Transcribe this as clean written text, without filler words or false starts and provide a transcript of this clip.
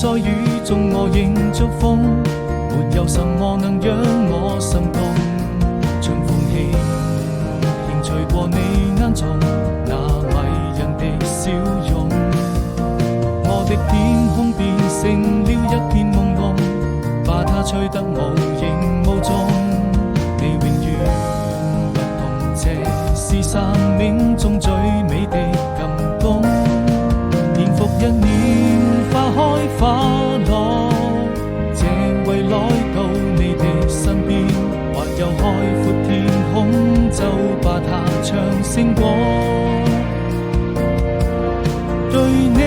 在雨中我仍祝福，沒有什麼能讓我心動。像風起，輕吹過你眼中那迷人的笑容，我的天空變成了一片朦朧，把它吹得無影無蹤。你永遠不同，這是生命中最美的感動。年復一年，花開花落，這為來到你的身邊，或有海闊天空，就把它唱勝過。對你